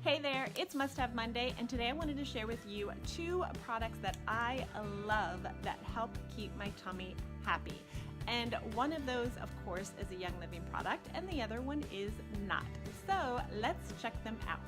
Hey there, it's Must Have Monday, and today I wanted to share with you 2 products that I love that help keep my tummy happy. And one of those, of course, is a Young Living product, and the other one is not. So let's check them out.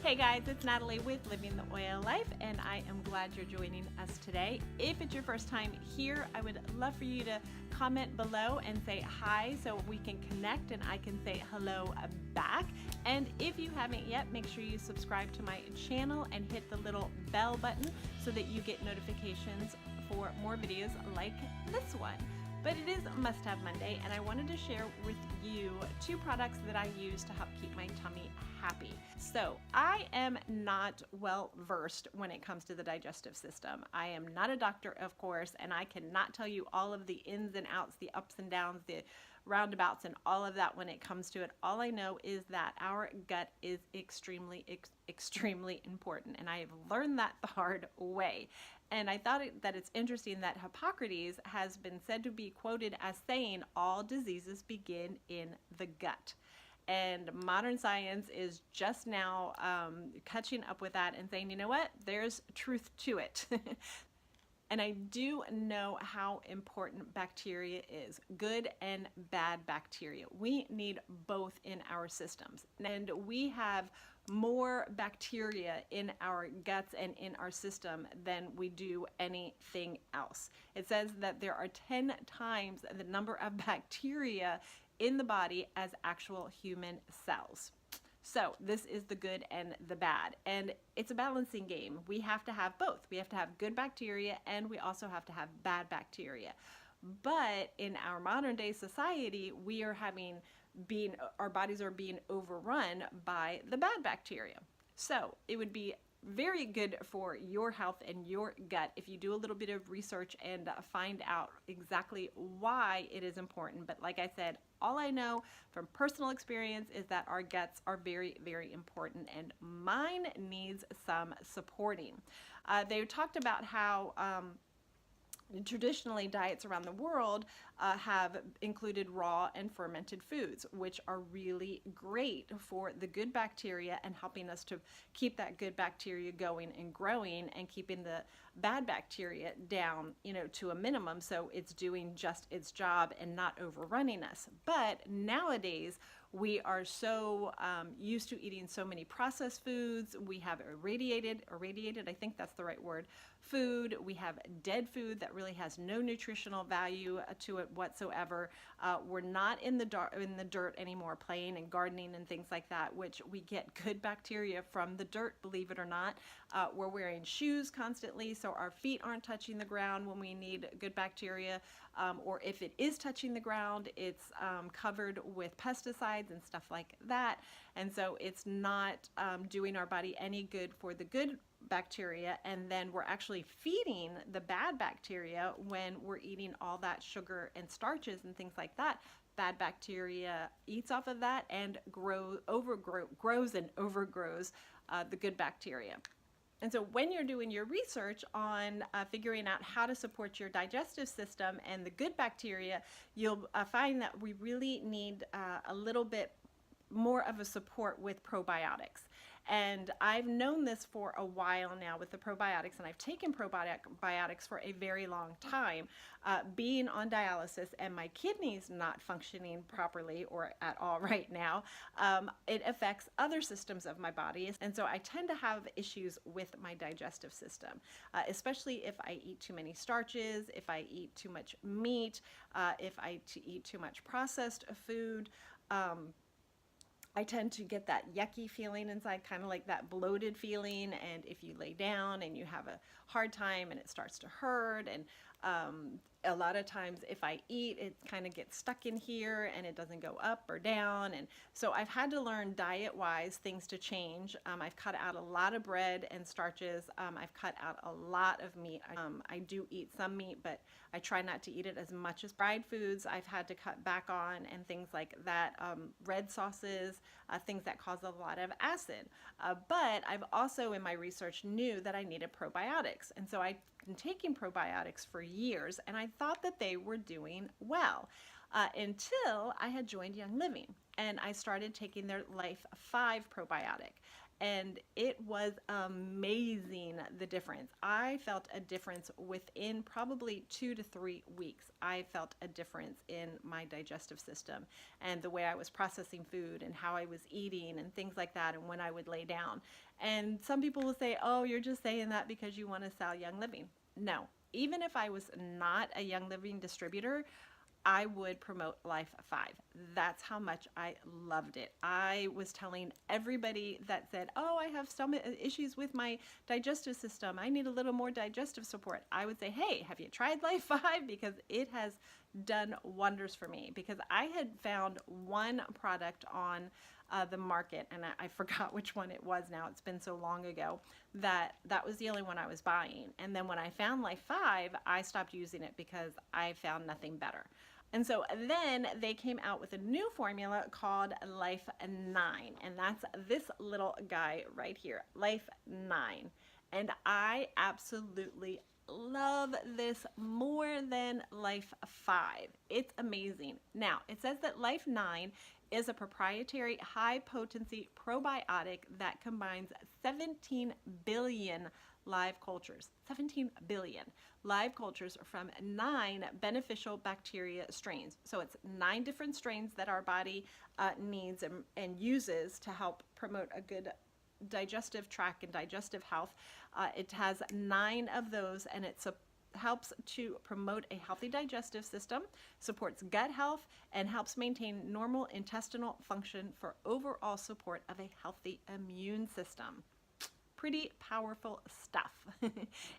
Hey guys, it's Natalie with Living the Oil Life, and I am glad you're joining us today. If it's your first time here, I would love for you to comment below and say hi so we can connect and I can say hello back. And if you haven't yet, make sure you subscribe to my channel and hit the little bell button so that you get notifications for more videos like this one. But it is Must Have Monday, and I wanted to share with you 2 products that I use to help keep my tummy happy. So I am not well versed when it comes to the digestive system. I am not a doctor, of course, and I cannot tell you all of the ins and outs, the ups and downs, the roundabouts, and all of that when it comes to it. All I know is that our gut is extremely important, and I have learned that the hard way. And I thought that it's interesting that Hippocrates has been said to be quoted as saying all diseases begin in the gut. And modern science is just now catching up with that and saying, you know what, there's truth to it. And I do know how important bacteria is, good and bad bacteria. We need both in our systems. And we have more bacteria in our guts and in our system than we do anything else. It says that there are 10 times the number of bacteria in the body as actual human cells. So this is the good and the bad, and it's a balancing game. We have to have both. We have to have good bacteria, and we also have to have bad bacteria. But in our modern day society, we are our bodies are being overrun by the bad bacteria. So it would be very good for your health and your gut if you do a little bit of research and find out exactly why it is important. But like I said, all I know from personal experience is that our guts are very important, and mine needs some supporting. They talked about how traditionally diets around the world have included raw and fermented foods, which are really great for the good bacteria and helping us to keep that good bacteria going and growing and keeping the bad bacteria down, to a minimum, so it's doing just its job and not overrunning us. But nowadays we are so used to eating so many processed foods. We have irradiated, I think that's the right word, food. We have dead food that really has no nutritional value to it whatsoever. We're not in the dirt anymore, playing and gardening and things like that, which we get good bacteria from the dirt, believe it or not. We're wearing shoes constantly, so our feet aren't touching the ground when we need good bacteria, or if it is touching the ground, it's covered with pesticides and stuff like that, and so it's not doing our body any good for the good bacteria, and then we're actually feeding the bad bacteria when we're eating all that sugar and starches and things like that. Bad bacteria eats off of that and grows and overgrows the good bacteria. And so when you're doing your research on figuring out how to support your digestive system and the good bacteria, you'll find that we really need a little bit more of a support with probiotics. And I've known this for a while now with the probiotics, and I've taken probiotics for a very long time. Being on dialysis and my kidneys not functioning properly or at all right now, it affects other systems of my body. And so I tend to have issues with my digestive system, especially if I eat too many starches, if I eat too much meat, if I eat too much processed food. I tend to get that yucky feeling inside, kind of like that bloated feeling, and if you lay down and you have a hard time and it starts to hurt, and a lot of times if I eat, it kind of gets stuck in here and it doesn't go up or down. And so I've had to learn diet-wise things to change. I've cut out a lot of bread and starches. I've cut out a lot of meat. I do eat some meat, but I try not to eat it as much as fried foods. I've had to cut back on, and things like that. Red sauces, things that cause a lot of acid. But I've also in my research knew that I needed probiotics. And so I've been taking probiotics for years, and I thought that they were doing well. until I had joined Young Living and I started taking their Life 5 probiotic. And it was amazing, the difference. I felt a difference within probably 2 to 3 weeks. I felt a difference in my digestive system and the way I was processing food and how I was eating and things like that, and when I would lay down. And some people will say, oh, you're just saying that because you want to sell Young Living. No, even if I was not a Young Living distributor, I would promote Life 5. That's how much I loved it. I was telling everybody that said, oh, I have some issues with my digestive system. I need a little more digestive support. I would say, hey, have you tried Life 5? Because it has done wonders for me. Because I had found one product on the market, and I forgot which one it was now. It's been so long ago that was the only one I was buying. And then when I found Life 5, I stopped using it because I found nothing better. And so then they came out with a new formula called Life 9, and that's this little guy right here, Life 9. And I absolutely love this more than Life 5. It's amazing. Now, it says that Life 9 is a proprietary high-potency probiotic that combines 17 billion live cultures, 17 billion live cultures from 9 beneficial bacteria strains. So it's 9 different strains that our body needs and uses to help promote a good digestive tract and digestive health. It has 9 of those, and it helps to promote a healthy digestive system, supports gut health, and helps maintain normal intestinal function for overall support of a healthy immune system. Pretty powerful stuff.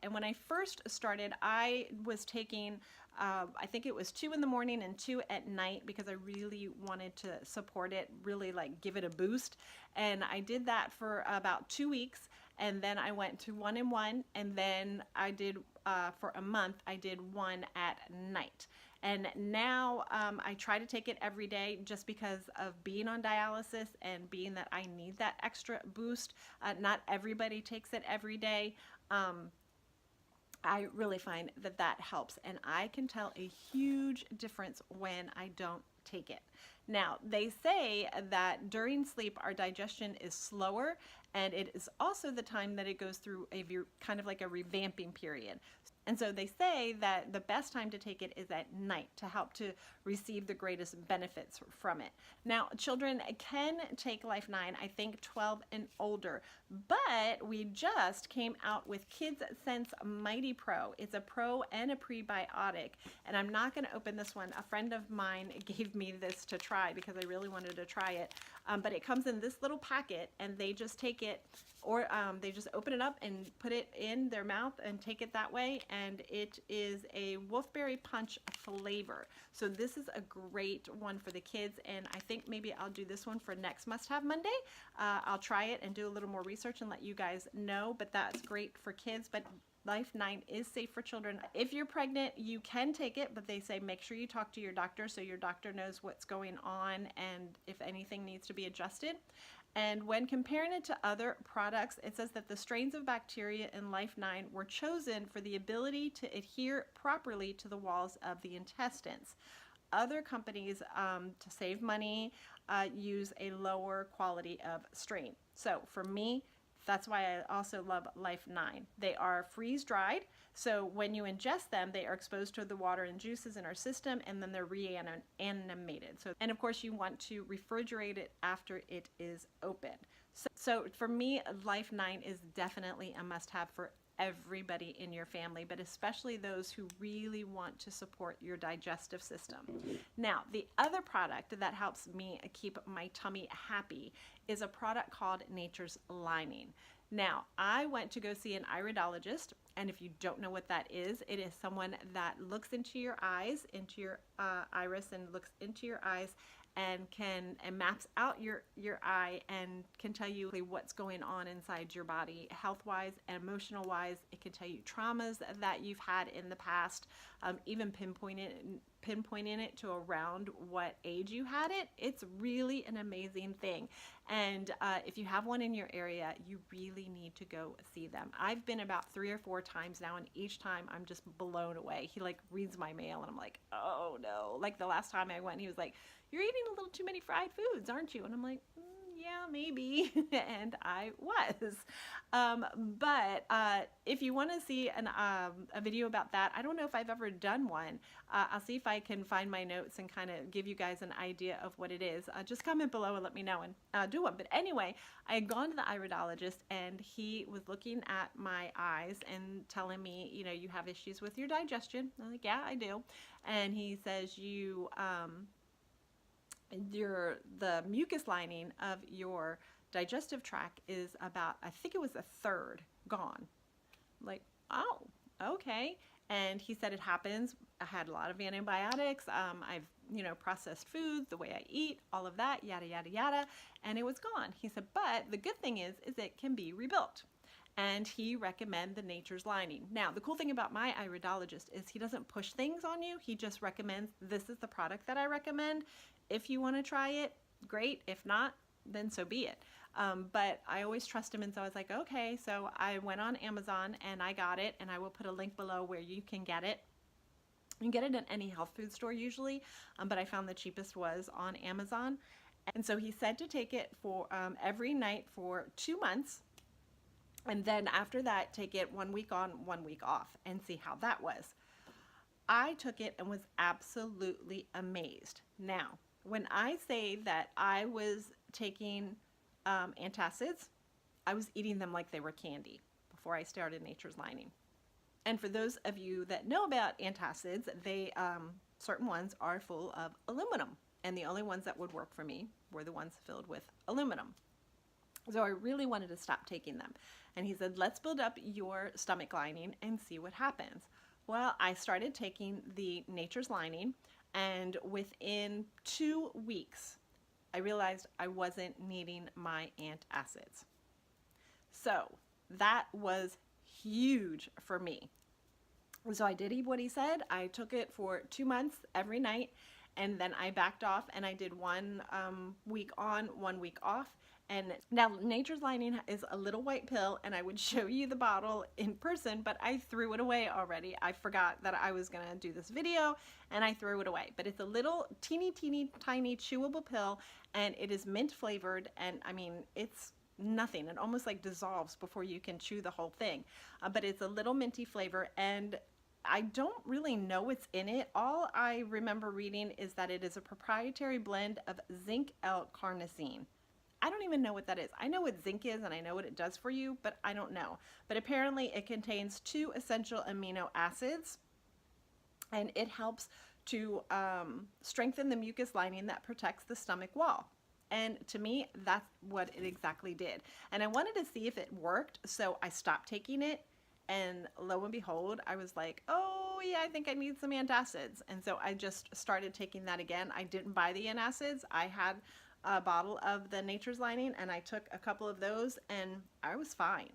And when I first started, I was taking, I think it was 2 in the morning and 2 at night, because I really wanted to support it, really like give it a boost. And I did that for about 2 weeks. And then I went to 1 and 1. And then I did, for a month, I did 1 at night. And now I try to take it every day just because of being on dialysis and being that I need that extra boost. Not everybody takes it every day. I really find that helps, and I can tell a huge difference when I don't take it. Now, they say that during sleep, our digestion is slower, and it is also the time that it goes through a kind of like a revamping period. And so they say that the best time to take it is at night to help to receive the greatest benefits from it. Now, children can take Life 9, I think 12 and older, but we just came out with Kids Sense Mighty Pro. It's a pro and a prebiotic, and I'm not going to open this one. A friend of mine gave me this to try because I really wanted to try it, but it comes in this little packet, and they just take it, or they just open it up and put it in their mouth and take it that way, and it is a wolfberry punch flavor. So this is a great one for the kids, and I think maybe I'll do this one for next Must Have Monday. I'll try it and do a little more research and let you guys know, but that's great for kids. But Life 9 is safe for children. If you're pregnant, you can take it, but they say make sure you talk to your doctor so your doctor knows what's going on and if anything needs to be adjusted. And when comparing it to other products, it says that the strains of bacteria in Life 9 were chosen for the ability to adhere properly to the walls of the intestines. Other companies, to save money, use a lower quality of strain. So for me, that's why I also love Life 9. They are freeze-dried, so when you ingest them, they are exposed to the water and juices in our system, and then they're reanimated. And of course, you want to refrigerate it after it is opened. So for me, Life 9 is definitely a must-have for everybody in your family, but especially those who really want to support your digestive system. Now, the other product that helps me keep my tummy happy is a product called Nature's Lining. Now, I went to go see an iridologist, and if you don't know what that is, it is someone that looks into your eyes, into your iris, and looks into your eyes and maps out your eye and can tell you what's going on inside your body, health-wise and emotional-wise. It can tell you traumas that you've had in the past, even pinpoint it pinpointing it to around what age you had it, it's really an amazing thing. And if you have one in your area, you really need to go see them. I've been about 3 or 4 times now, and each time I'm just blown away. He like reads my mail and I'm like, oh no. Like the last time I went, he was like, you're eating a little too many fried foods, aren't you? And I'm like, yeah, maybe. And I was. But if you want to see a video about that, I don't know if I've ever done one. I'll see if I can find my notes and kind of give you guys an idea of what it is. Just comment below and let me know, and do one. But anyway, I had gone to the iridologist, and he was looking at my eyes and telling me, you know, you have issues with your digestion. I'm like, yeah, I do. And he says the mucus lining of your digestive tract is about, I think it was a third gone. I'm like, oh, okay. And he said it happens. I had a lot of antibiotics. I've, you know, processed foods, the way I eat, all of that, yada, yada, yada. And it was gone. He said, but the good thing is it can be rebuilt. And he recommended the Nature's Lining. Now, the cool thing about my iridologist is he doesn't push things on you. He just recommends, this is the product that I recommend. If you want to try it, great. If not, then so be it. But I always trust him, and so I was like, okay. So I went on Amazon and I got it, and I will put a link below where you can get it. You can get it at any health food store usually, but I found the cheapest was on Amazon. And so he said to take it for every night for 2 months, and then after that, take it 1 week on, 1 week off, and see how that was. I took it and was absolutely amazed. Now, when I say that I was taking antacids, I was eating them like they were candy before I started Nature's Lining. And for those of you that know about antacids, they certain ones are full of aluminum, and the only ones that would work for me were the ones filled with aluminum. So I really wanted to stop taking them. And he said, let's build up your stomach lining and see what happens. Well, I started taking the Nature's Lining, and within 2 weeks, I realized I wasn't needing my antacids. So that was huge for me. So I did what he said. I took it for 2 months every night, and then I backed off and I did 1 week on, 1 week off. And now Nature's Lining is a little white pill, and I would show you the bottle in person, but I threw it away already. I forgot that I was going to do this video, and I threw it away. But it's a little teeny tiny chewable pill, and it is mint flavored, and I mean, it's nothing. It almost like dissolves before you can chew the whole thing. But it's a little minty flavor, and I don't really know what's in it. All I remember reading is that it is a proprietary blend of zinc L-carnosine. I don't even know what that is. I know what zinc is and I know what it does for you, but I don't know. But apparently it contains 2 essential amino acids, and it helps to strengthen the mucus lining that protects the stomach wall. And to me, that's what it exactly did. And I wanted to see if it worked, so I stopped taking it. And lo and behold, I was like, oh yeah, I think I need some antacids. And so I just started taking that again. I didn't buy the antacids. I had a bottle of the Nature's Lining, and I took a couple of those, and I was fine.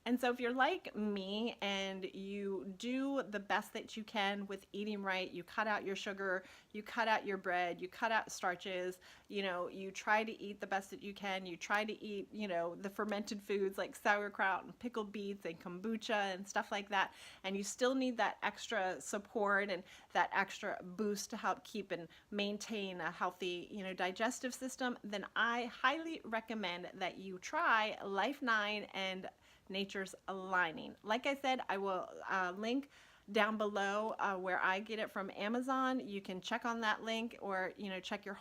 And so if you're like me and you do the best that you can with eating right, you cut out your sugar, you cut out your bread, you cut out starches, you know, you try to eat the best that you can, you try to eat, you know, the fermented foods like sauerkraut and pickled beets and kombucha and stuff like that, and you still need that extra support and that extra boost to help keep and maintain a healthy, you know, digestive system, then I highly recommend that you try Life 9 and Nature's Lining. Like I said, I will link down below where I get it from Amazon. You can check on that link, or you know, check your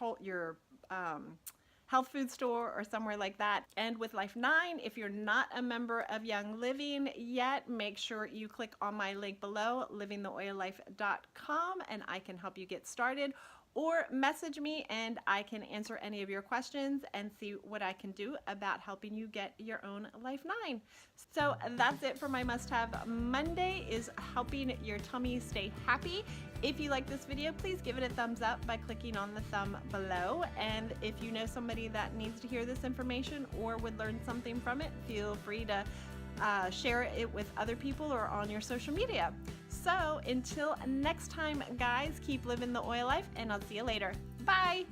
health food store or somewhere like that. And with Life 9, if you're not a member of Young Living yet, make sure you click on my link below, livingtheoillife.com, and I can help you get started. Or message me and I can answer any of your questions and see what I can do about helping you get your own Life 9. So that's it for my must-have Monday, is helping your tummy stay happy. If you like this video, please give it a thumbs up by clicking on the thumb below. And if you know somebody that needs to hear this information or would learn something from it, feel free to share it with other people or on your social media. So until next time, guys, keep living the oil life, and I'll see you later. Bye.